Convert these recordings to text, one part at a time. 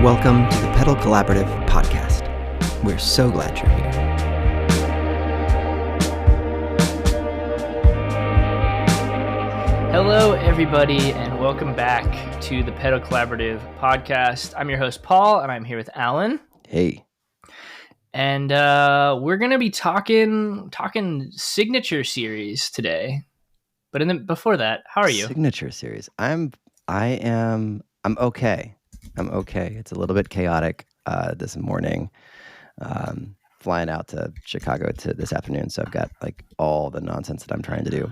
Welcome to the Pedal Collaborative podcast. We're so glad you're here. Hello, everybody, and welcome back to the Pedal Collaborative podcast. I'm your host, Paul, and I'm here with Alan. Hey. And we're going to be talking signature series today. But before that, how are you? Signature series. I'm okay. I'm okay. It's a little bit chaotic this morning. Flying out to Chicago this afternoon, so I've got like all the nonsense that I'm trying to do.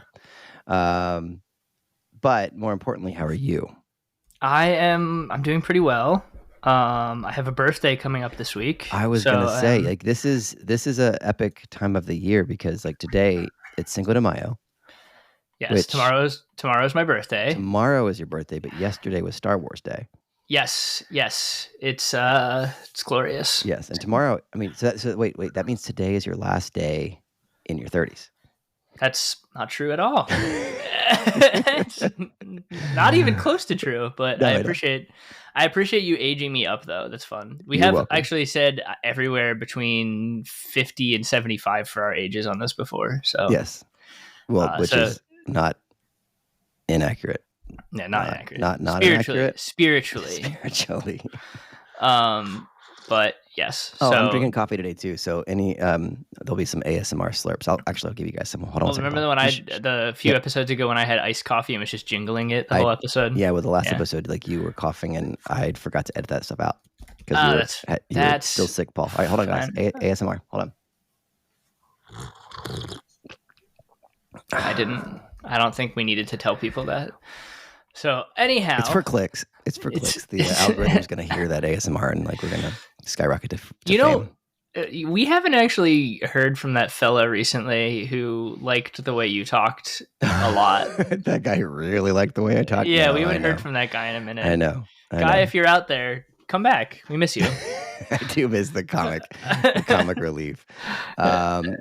But more importantly, how are you? I'm doing pretty well. I have a birthday coming up this week. I was gonna say, like, this is a epic time of the year because like today it's Cinco de Mayo. Yes, tomorrow's my birthday. Tomorrow is your birthday, but yesterday was Star Wars Day. Yes, it's glorious. Yes, and tomorrow, I mean, so wait, that means today is your last day in your 30s. That's not true at all. It's not even close to true, but no, I appreciate you aging me up, though. That's fun. You're have welcome. Actually said everywhere between 50 and 75 for our ages on this before. So yes, well, which is not inaccurate. Yeah, not inaccurate. Not inaccurate. Spiritually. But yes. Oh, so, I'm drinking coffee today too. So there'll be some ASMR slurps. I'll give you guys some. Hold on. Remember the few episodes ago when I had iced coffee and was just jingling it the whole episode? Yeah, with the last episode, like you were coughing and I forgot to edit that stuff out because you were still sick, Paul. All right, hold on, guys. ASMR. Hold on. I don't think we needed to tell people that. So anyhow, it's for clicks. The algorithm's going to hear that ASMR and like we're going to skyrocket to fame. We haven't actually heard from that fella recently who liked the way you talked a lot. That guy really liked the way I talked. Yeah, we haven't heard from that guy in a minute. I know. If you're out there, come back. We miss you. I do miss the comic relief.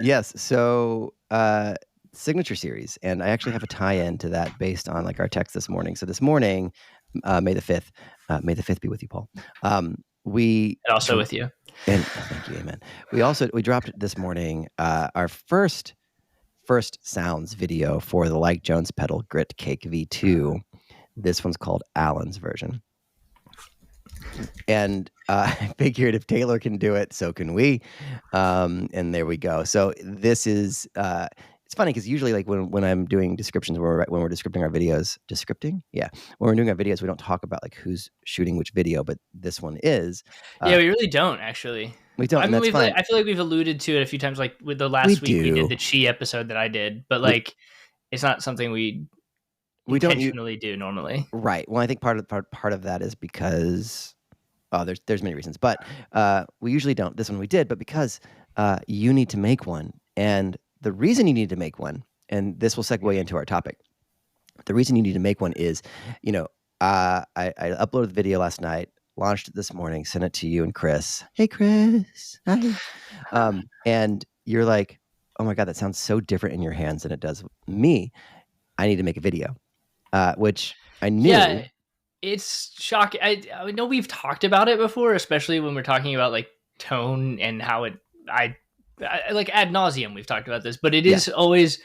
Yes. So, signature series, and I actually have a tie-in to that based on like our text this morning. So this morning, May the 5th, may the 5th be with you, Paul. And also with you. And thank you, amen. We dropped this morning our first sounds video for the Like Jones pedal Grit Cake V2. This one's called Alan's version. And I figured if Taylor can do it, so can we. And there we go. So this is it's funny because usually like when I'm doing descriptions, when we're descripting our videos, when we're doing our videos, we don't talk about like who's shooting which video, but this one is. We really don't actually. We don't. I mean, I feel like we've alluded to it a few times, like with the last week we did the Chi episode that I did, but like it's not something we intentionally do normally. Right. Well, I think part of that is because there's many reasons, but we usually don't. This one we did, but because you need to make one, and the reason you need to make one, and this will segue into our topic. The reason you need to make one is, I uploaded the video last night, launched it this morning, sent it to you and Chris. Hey, Chris. Hi. And you're like, oh my God, that sounds so different in your hands than it does me. I need to make a video, which I knew. Yeah, it's shocking. I know we've talked about it before, especially when we're talking about like tone and how I like ad nauseum we've talked about this, but it is always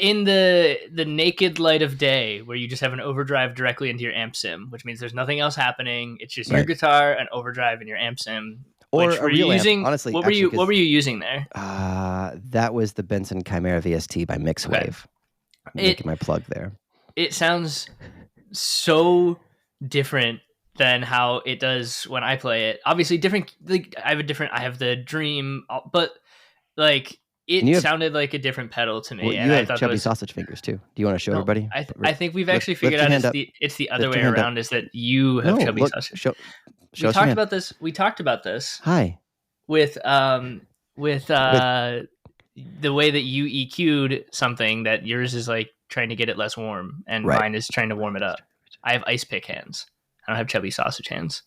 in the naked light of day where you just have an overdrive directly into your amp sim, which means there's nothing else happening. It's just your guitar, an overdrive, and your amp sim. Or a real amp, honestly. What were you using there? That was the Benson Chimera VST by Mixwave. Making my plug there. It sounds so different than how it does when I play it. Obviously different, like I have the Dream, but like it sounded like a different pedal to me. Well, you have chubby sausage fingers too. Do you want to show everybody? I think we've actually figured out it's the other way around, is that you have chubby sausage. We talked about this. Hi. With the way that you EQ'd something, that yours is like trying to get it less warm and mine is trying to warm it up. I have ice pick hands. I don't have chubby sausage hands.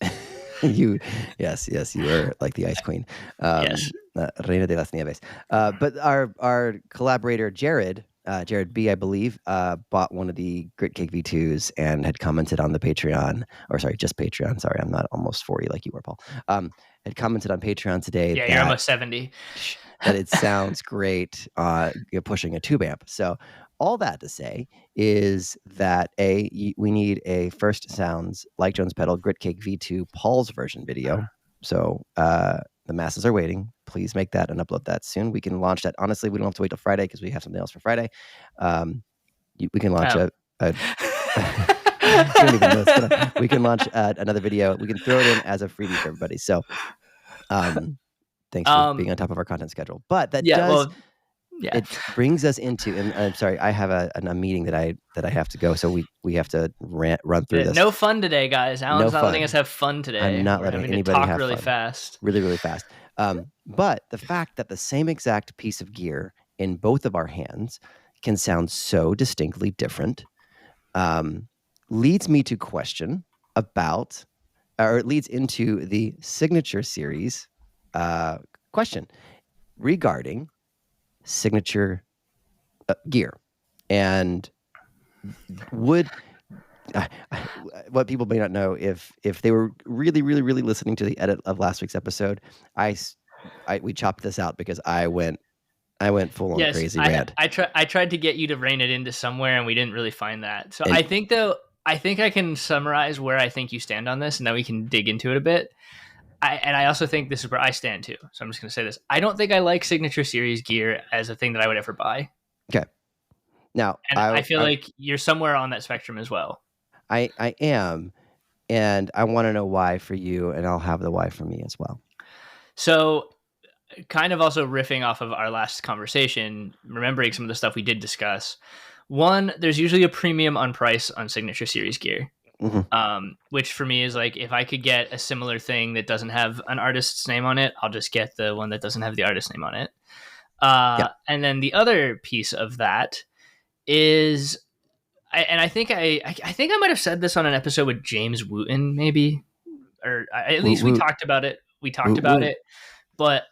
Yes, you are like the ice queen. Yes. Reina de las Nieves. But our collaborator, Jared, Jared B, I believe, bought one of the Grit Cake V2s and had commented on the Patreon, or sorry, just Patreon. Sorry, I'm not almost 40 like you were, Paul. Had commented on Patreon today Yeah, that you're almost 70. that it sounds great pushing a tube amp. So all that to say is that we need a First Sounds Like Jones pedal Grit Cake V2 Paul's version video. So the masses are waiting. Please make that and upload that soon. We can launch that. Honestly, we don't have to wait till Friday because we have something else for Friday. We can launch we don't even know what's gonna, we can launch another video. We can throw it in as a freebie for everybody. So thanks for being on top of our content schedule. But that it brings us into, and I'm sorry, I have a meeting that I have to go, so we have to run through this. No fun today, guys. Alan's not letting us have fun today. I'm not letting anybody talk have really fun. fast. Really, really fast. But the fact that the same exact piece of gear in both of our hands can sound so distinctly different leads me to question about, or it leads into the signature series question regarding signature gear. And what people may not know, if they were really, really, really listening to the edit of last week's episode, we chopped this out because I went full on crazy rant. I tried to get you to rein it into somewhere, and we didn't really find that. So I think I can summarize where I think you stand on this, and then we can dig into it a bit. I also think this is where I stand too. So I'm just going to say this. I don't think I like signature series gear as a thing that I would ever buy. Okay. Now, and I feel like you're somewhere on that spectrum as well. I am, and I want to know why for you, and I'll have the why for me as well. So, kind of also riffing off of our last conversation, remembering some of the stuff we did discuss. One, there's usually a premium on price on signature series gear. Mm-hmm. Which for me is like, if I could get a similar thing that doesn't have an artist's name on it, I'll just get the one that doesn't have the artist's name on it. And then the other piece of that is, I think I might have said this on an episode with James Wooten, maybe, or at least we talked about it. But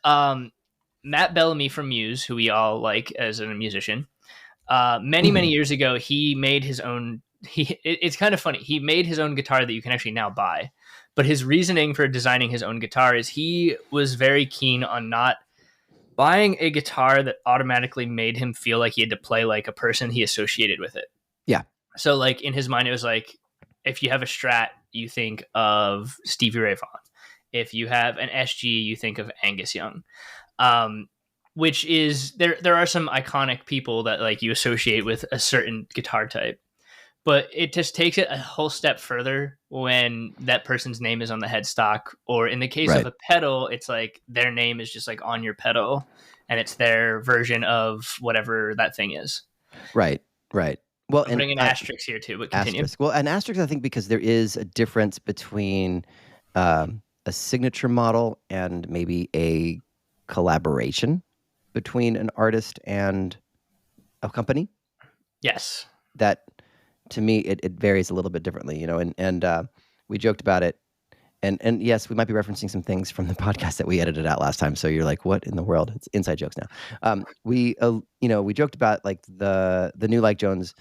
Matt Bellamy from Muse, who we all like as a musician, many years ago, he made his own. It's kind of funny. He made his own guitar that you can actually now buy. But his reasoning for designing his own guitar is he was very keen on not buying a guitar that automatically made him feel like he had to play like a person he associated with it. Yeah. So like in his mind, it was like, if you have a Strat, you think of Stevie Ray Vaughan. If you have an SG, you think of Angus Young. Which is, there are some iconic people that like you associate with a certain guitar type. But it just takes it a whole step further when that person's name is on the headstock, or in the case of a pedal, it's like their name is just like on your pedal, and it's their version of whatever that thing is. Right. Well, I'm putting an asterisk here too, but continue. Well, an asterisk, I think, because there is a difference between a signature model and maybe a collaboration between an artist and a company. Yes. That, to me, it varies a little bit differently, and we joked about it, and yes, we might be referencing some things from the podcast that we edited out last time. So you're like, what in the world? It's inside jokes now. We joked about like the new Like Jones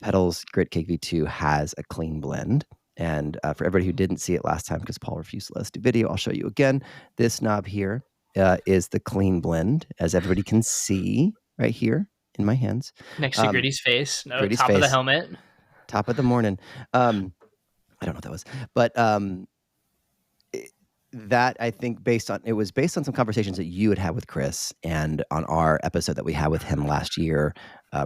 pedals Grit Cake V2 has a clean blend, and for everybody who didn't see it last time because Paul refused to let us do video, I'll show you again. This knob here is the clean blend, as everybody can see right here in my hands, next to Gritty's face. No, Gritty's top face. Of the helmet. Top of the morning. I don't know what that was, but that I think it was based on some conversations that you had with Chris and on our episode that we had with him last year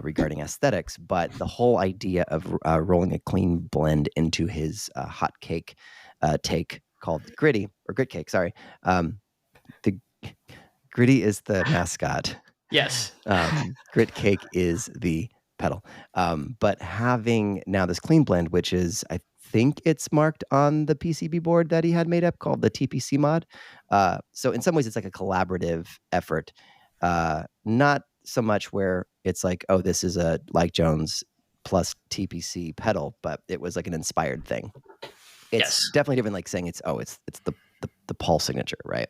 regarding aesthetics. But the whole idea of rolling a clean blend into his hot cake take called Grit Cake. Sorry, the Gritty is the mascot. Yes. Grit Cake is the pedal. But having now this clean blend, which is, I think it's marked on the PCB board that he had made up called the TPC mod. So in some ways it's like a collaborative effort. Not so much where it's like, oh, this is a Like Jones plus TPC pedal, but it was like an inspired thing. It's definitely different, like saying it's the Paul signature, right?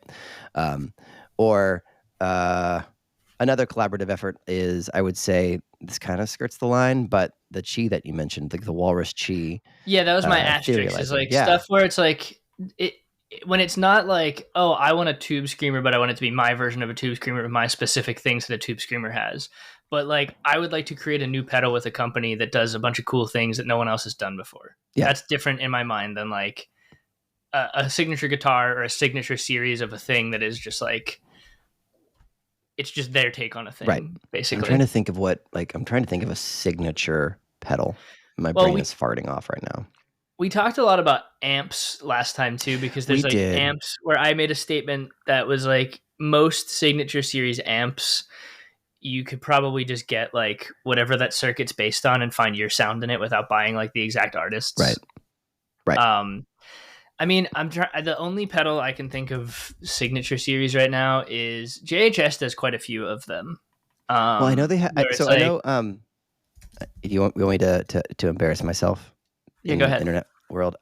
Another collaborative effort is, I would say, this kind of skirts the line, but the chi that you mentioned, the Walrus chi, Yeah, that was my asterisk. Is Etherealizer. like Yeah, stuff where it's like it when it's not like, oh, I want a tube screamer, but I want it to be my version of a tube screamer with my specific things that a tube screamer has. But like, I would like to create a new pedal with a company that does a bunch of cool things that no one else has done before. yeah, That's different in my mind than like a signature guitar or a signature series of a thing that is just like it's just their take on a right. thing, basically. I'm trying to think of a signature pedal. My Well, brain is farting off right now. we talked a lot about amps last time too, because there's We like did. amps where I made a statement that was like most signature series amps, you could probably just get like whatever that circuit's based on and find your sound in it without buying like the exact artists. Right. Right. I mean, the only pedal I can think of signature series right now is JHS does quite a few of them. Well, I know they have. So I like, know. You want me to embarrass myself? Yeah, in go the ahead. internet world.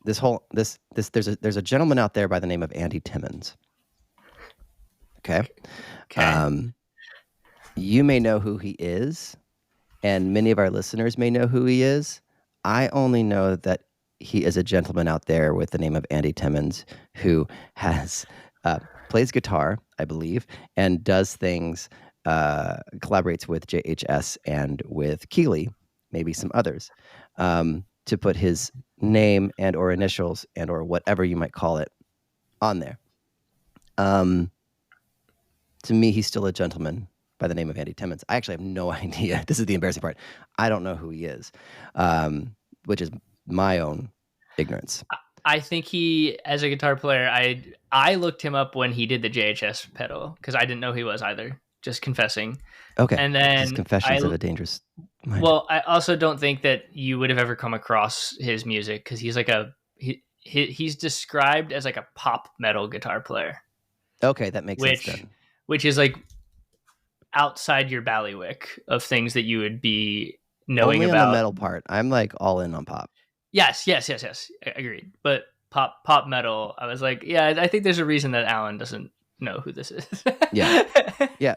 There's a gentleman out there by the name of Andy Timmons. Okay. Okay. You may know who he is, and many of our listeners may know who he is. I only know that he is a gentleman out there with the name of Andy Timmons who has plays guitar, I believe, and does things, collaborates with JHS and with Keeley, maybe some others, to put his name and or initials and or whatever you might call it on there. To me, he's still a gentleman by the name of Andy Timmons. I actually have no idea. This is the embarrassing part. I don't know who he is, which is my own ignorance. I think he, as a guitar player, I looked him up when he did the JHS pedal because I didn't know who he was either. Just confessing. Okay. And then Confessions of a Dangerous Mind. Well, I also don't think that you would have ever come across his music because he's like he's described as like a pop metal guitar player. Okay, that makes sense then. Which is like outside your ballywick of things that you would be knowing Only about. on the metal part. I'm like all in on pop. Yes. Agreed. But pop metal, I was like, yeah, I think there's a reason that Alan doesn't know who this is. Yeah.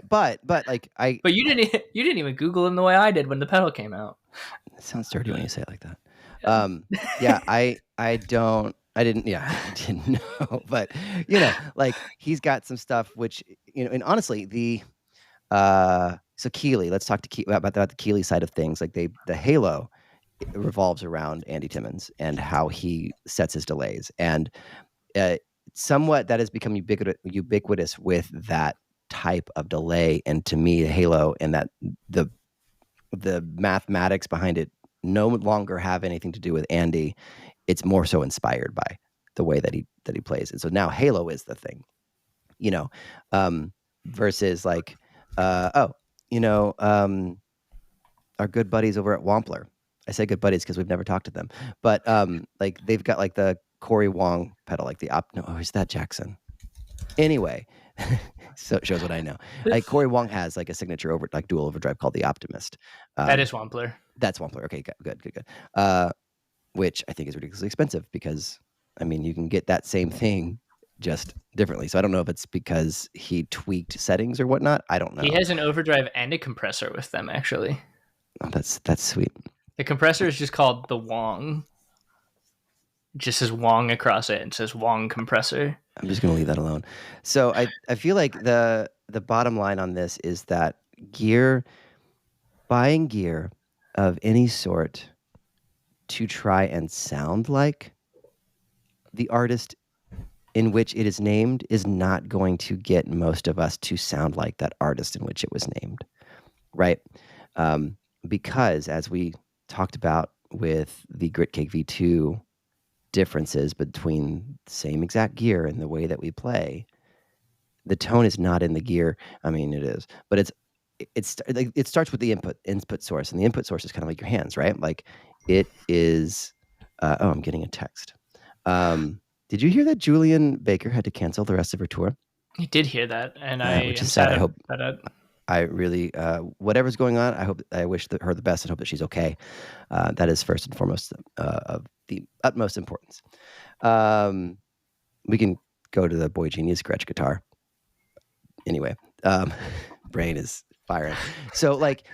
But like But you didn't even Google him the way I did when the pedal came out. It sounds dirty when you say it like that. Yeah, I didn't know, but like he's got some stuff which and honestly so Keeley, let's talk about the Keeley side of things. Like the Halo revolves around Andy Timmons and how he sets his delays, and somewhat that has become ubiquitous with that type of delay. And to me, the Halo and that the mathematics behind it no longer have anything to do with Andy. It's more so inspired by the way that he plays. And so now Halo is the thing, versus like, our good buddies over at Wampler. I say good buddies because we've never talked to them, but like they've got like the Corey Wong pedal, like is that Jackson? Anyway, so it shows what I know. Like Corey Wong has like a signature dual overdrive called the Optimist. That is Wampler. That's Wampler. Okay, good. Which I think is ridiculously expensive because you can get that same thing just differently. So I don't know if it's because he tweaked settings or whatnot. I don't know. He has an overdrive and a compressor with them, actually. Oh, that's sweet. The compressor is just called the Wong. It just says Wong across it and says Wong compressor. I'm just going to leave that alone. So I feel like the bottom line on this is that buying gear of any sort to try and sound like the artist in which it is named is not going to get most of us to sound like that artist in which it was named, right? Because as we talked about with the Gritcake V2 differences between the same exact gear and the way that we play, the tone is not in the gear. It is, but it starts with the input source, and the input source is kind of like your hands, right? Like it is. I'm getting a text. Did you hear that Julian Baker had to cancel the rest of her tour? I did hear that, and which is sad. I hope. I really, whatever's going on, I wish her the best and hope that she's okay. That is first and foremost of the utmost importance. We can go to the Boy Genius scratch guitar. Anyway, Um, brain is firing. So like,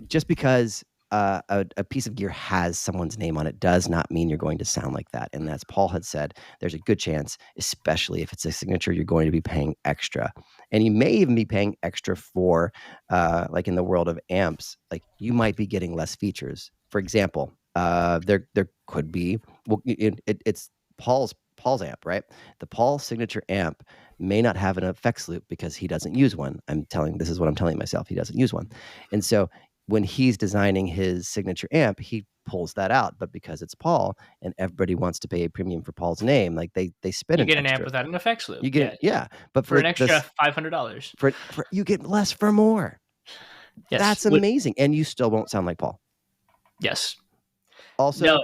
just because a piece of gear has someone's name on it does not mean you're going to sound like that. And as Paul had said, there's a good chance, especially if it's a signature, you're going to be paying extra. And you may even be paying extra for, like in the world of amps, like you might be getting less features. For example, there could be, well, it's Paul's amp, right? The Paul signature amp may not have an effects loop because he doesn't use one. This is what I'm telling myself. He doesn't use one. And so when he's designing his signature amp, he pulls that out. But because it's Paul and everybody wants to pay a premium for Paul's name, like they spend You get an extra. amp without an effects loop. You get but for an extra $500. For you get less for more. Yes. That's amazing. And you still won't sound like Paul. Yes. Also,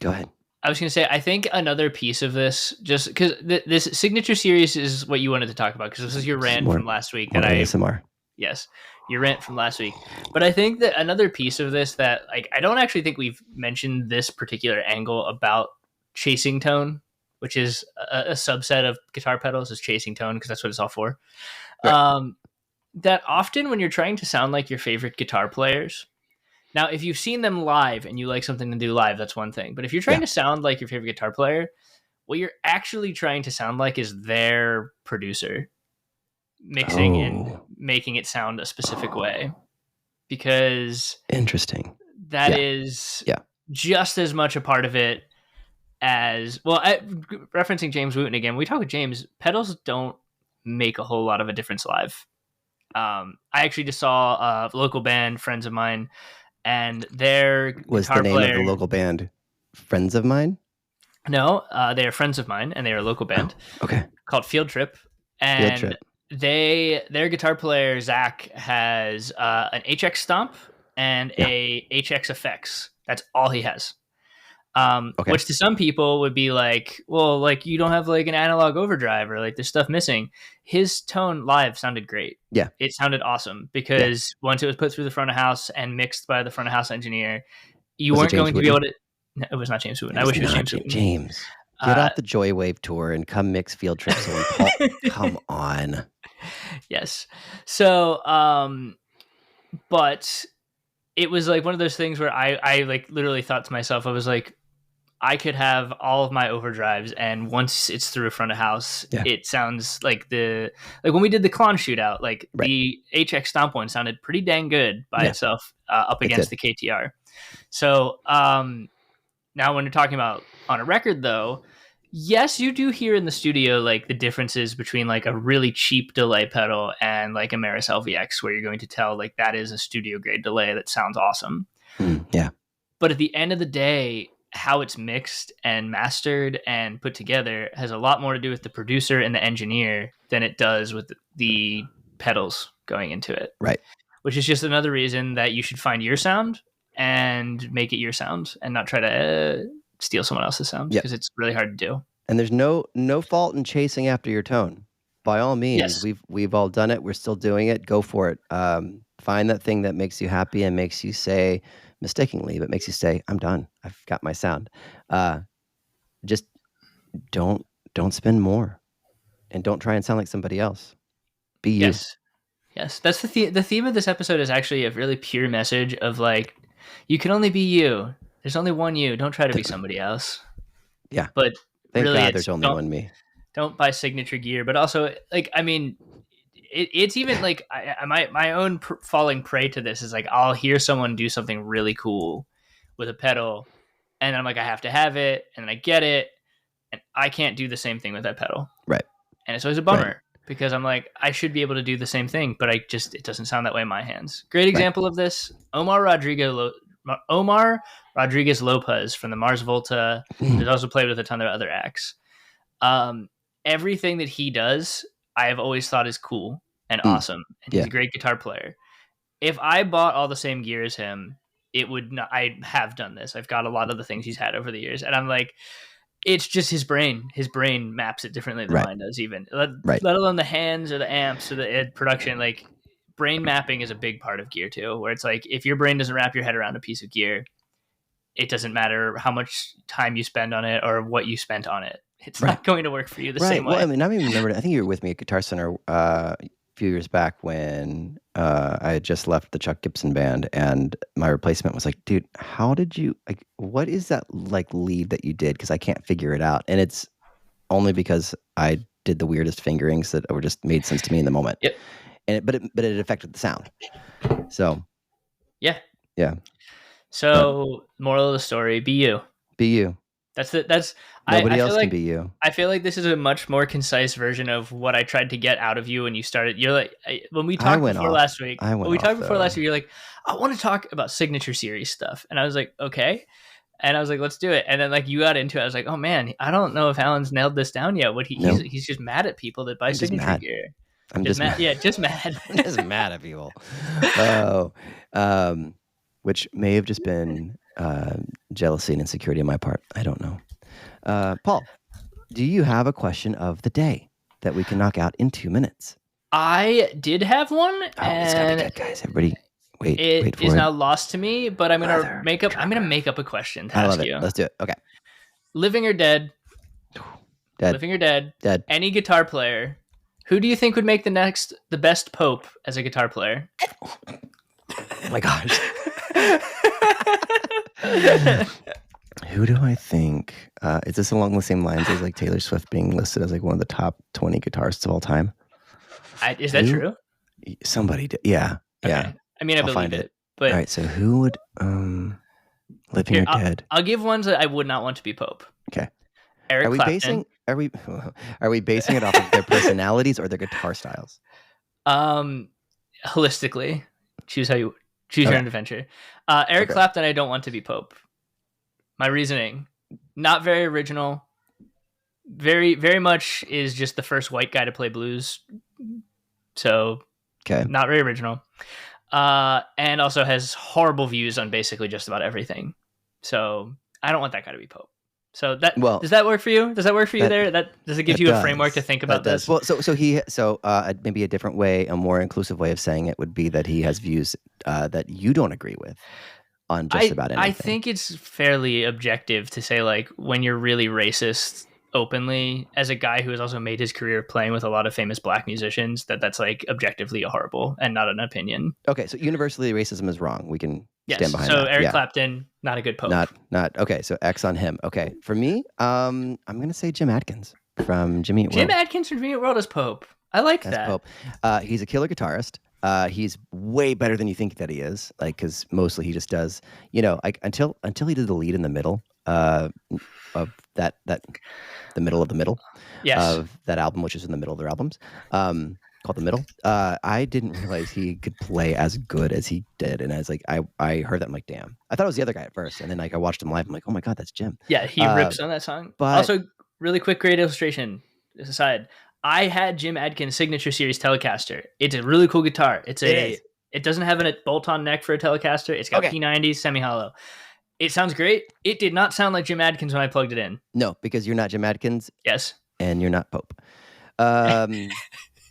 go ahead. I was going to say, I think another piece of this, just because this signature series is what you wanted to talk about, because this is your rant from last week. More ASMR. Yes, your rant from last week. But I think that another piece of this that, like, I don't actually think we've mentioned this particular angle about chasing tone, which is a subset of guitar pedals, is chasing tone, because that's what it's all for. Right. That often when you're trying to sound like your favorite guitar players, now, if you've seen them live and you like something to do live, that's one thing. But if you're trying to sound like your favorite guitar player, what you're actually trying to sound like is their producer mixing and making it sound a specific way. Because interesting. That is just as much a part of it as, well, referencing James Wooten again, we talk with James, pedals don't make a whole lot of a difference live. I actually just saw a local band, friends of mine, and their was the name of the local band Friends of Mine? No, they are friends of mine, and they are a local band. Okay. Called Field Trip. And their guitar player Zach has an HX Stomp and a HX Effects. That's all he has. Which to some people would be like, well, like you don't have like an analog overdrive or like there's stuff missing. His tone live sounded great. Yeah. It sounded awesome because once it was put through the front of house and mixed by the front of house engineer, you weren't going to be able to. No, it was not James Wooten. I wish it was James Wooten. James, get off the Joywave tour and come mix Field Trip. Come on. Yes. So, but it was like one of those things where I like literally thought to myself, I was like, I could have all of my overdrives, and once it's through a front of house, it sounds like when we did the Klon shootout, like the HX Stomp one sounded pretty dang good by itself up against the KTR. So now when you're talking about on a record, though, yes, you do hear in the studio like the differences between like a really cheap delay pedal and like a Maris LVX, where you're going to tell like that is a studio grade delay that sounds awesome. Yeah. But at the end of the day, how it's mixed and mastered and put together has a lot more to do with the producer and the engineer than it does with the pedals going into it. Right. Which is just another reason that you should find your sound and make it your sound and not try to steal someone else's sound, because it's really hard to do. And there's no fault in chasing after your tone. By all means, we've all done it. We're still doing it. Go for it. Find that thing that makes you happy and makes you say, mistakenly, but makes you say, I'm done. I've got my sound. Just don't spend more, and don't try and sound like somebody else. Be you. Yes. That's the theme of this episode is actually a really pure message of like, you can only be you. There's only one you. Don't try to be somebody else. Yeah. But thank really, God there's only one me. Don't buy signature gear, but also like, I mean, it's even like my own falling prey to this is like, I'll hear someone do something really cool with a pedal, and I'm like, I have to have it, and then I get it, and I can't do the same thing with that pedal. Right. And it's always a bummer because I'm like, I should be able to do the same thing, but it doesn't sound that way in my hands. Great example of this, Omar Rodriguez Lopez from the Mars Volta, who's also played with a ton of other acts. Everything that he does, I have always thought is cool and awesome. And he's a great guitar player. If I bought all the same gear as him, it would not. I have done this. I've got a lot of the things he's had over the years, and I'm like, it's just his brain. His brain maps it differently than mine does, even let alone the hands or the amps or the production. Like, brain mapping is a big part of gear too, where it's like, if your brain doesn't wrap your head around a piece of gear, it doesn't matter how much time you spend on it or what you spent on it. It's not going to work for you the right. same way. Well, I mean, I even remember. I think you were with me at Guitar Center a few years back when I had just left the Chuck Gibson band, and my replacement was like, "Dude, how did you like? What is that like lead that you did? Because I can't figure it out." And it's only because I did the weirdest fingerings that were just made sense to me in the moment. Yep. And but it affected the sound. So yeah. So moral of the story: be you. Be you. That's Nobody I else feel like, can be you. I feel like this is a much more concise version of what I tried to get out of you when you started. You're like, when we talked before last week, you're like, I want to talk about signature series stuff. And I was like, okay. And I was like, let's do it. And then like you got into it. I was like, oh man, I don't know if Alan's nailed this down yet. He's just mad at people that buy signature gear. I'm just mad. Yeah, just mad. I'm just mad at people. Which may have just been jealousy and insecurity on my part. I don't know. Paul, do you have a question of the day that we can knock out in 2 minutes? I did have one. It's gotta be good, guys. Everybody, wait for it. It is now lost to me, but I'm gonna make up a question to ask you. Let's do it. Okay. Living or dead? Dead. Living or dead? Dead. Any guitar player? Who do you think would make the best Pope as a guitar player? Oh my gosh. Who do I think? Is this along the same lines as like Taylor Swift being listed as like one of the top 20 guitarists of all time? Is that true? Somebody did. Yeah. Okay. Yeah. I mean, I believe it. But all right. So who would living or dead? I'll give ones that I would not want to be Pope. Okay. Eric Clapton. Are we basing it off of their personalities or their guitar styles? Holistically, choose your own adventure. Eric Clapton, I don't want to be Pope. My reasoning, not very original. Very, very much is just the first white guy to play blues. So, not very original. And also has horrible views on basically just about everything. So I don't want that guy to be Pope. So does that work for you? Does that work for you there? Does it give you a framework to think about this? Well, maybe a different way, a more inclusive way of saying it would be that he has views that you don't agree with on just about anything. I think it's fairly objective to say, like, when you're really racist openly, as a guy who has also made his career playing with a lot of famous black musicians, that's like objectively horrible and not an opinion. Okay, so universally racism is wrong. We can stand behind that. So Eric Clapton, not a good Pope. Not okay. So X on him. Okay, for me, I'm gonna say Jim Adkins from Jimmy Eat World. Jim Adkins from Jimmy Eat World is Pope. I like that. Pope. He's a killer guitarist. He's way better than you think that he is. Like, because mostly he just does, like until he did the lead in the middle of that the middle of the middle of that album, which is in the middle of their albums, called The Middle. I didn't realize he could play as good as he did, and I was like, I heard that, I'm like, damn. I thought it was the other guy at first, and then like I watched him live, I'm like, oh my god, that's Jim. Yeah, he rips on that song. But also, really quick, great illustration aside. I had Jim Adkins' Signature Series Telecaster. It's a really cool guitar. It doesn't have a bolt-on neck for a Telecaster. It's got P90 semi-hollow. It sounds great. It did not sound like Jim Adkins when I plugged it in. No, because you're not Jim Adkins. Yes. And you're not Pope.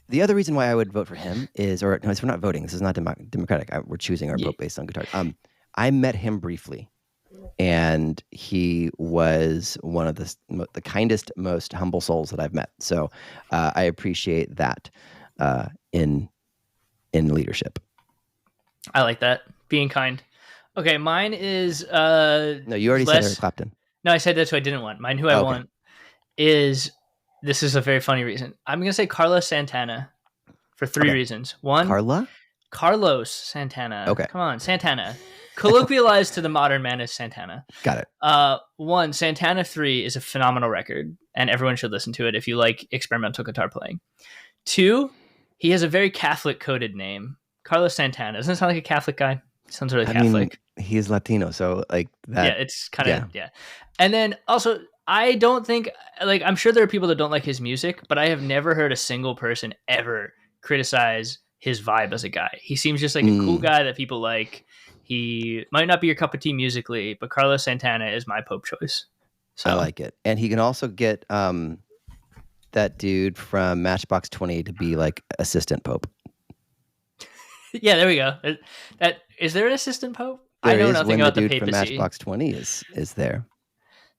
The other reason why I would vote for him is, we're not voting. This is not democratic. We're choosing our Pope based on guitar. I met him briefly, and he was one of the kindest, most humble souls that I've met. So I appreciate that in leadership. I like that. Being kind. Okay, mine is... no, you already said Eric Clapton. No, I said that's who I didn't want. Mine, who I want, is... This is a very funny reason. I'm going to say Carlos Santana for 3 reasons. One... Carlos Santana. Okay. Come on, Santana. Colloquialized to the modern man as Santana. Got it. One, Santana 3 is a phenomenal record, and everyone should listen to it if you like experimental guitar playing. 2, he has a very Catholic-coded name. Carlos Santana. Doesn't it sound like a Catholic guy? Sounds really Catholic. I mean, he's Latino, so like that. Yeah, it's kind of, yeah. And then also, I don't think, like, I'm sure there are people that don't like his music, but I have never heard a single person ever criticize his vibe as a guy. He seems just like a cool guy that people like. He might not be your cup of tea musically, but Carlos Santana is my Pope choice. So I like it. And he can also get that dude from Matchbox 20 to be like assistant Pope. Yeah, there we go. Is there an assistant Pope? There I know nothing about the papacy. From Matchbox 20 is there.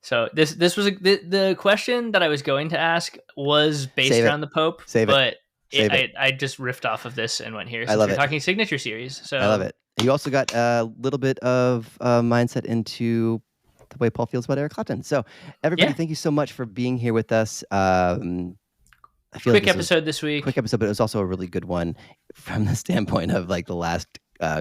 So this was the question that I was going to ask was based around the Pope, but I just riffed off of this and went here since we're talking signature series. So I love it. You also got a little bit of mindset into the way Paul feels about Eric Clapton. So everybody, thank you so much for being here with us. I feel quick episode this week. Quick episode, but it was also a really good one from the standpoint of like the last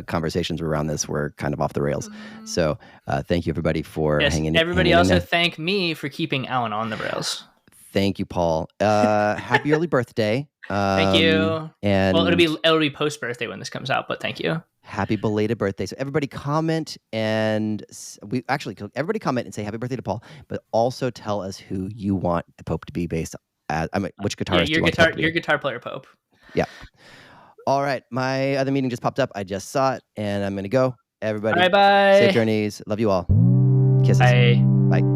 conversations around this were kind of off the rails. So thank you everybody for hanging in. Everybody also thank me for keeping Alan on the rails. Thank you, Paul. Happy early birthday. Thank you. And well, it'll be post birthday when this comes out, but thank you. Happy belated birthday. So everybody comment, and everybody comment and say happy birthday to Paul, but also tell us who you want the Pope to be based on. Which guitarist your guitar player Pope. Yeah. All right. My other meeting just popped up. I just saw it, and I'm going to go. Everybody, bye. Safe journeys. Love you all. Kisses. Bye. Bye.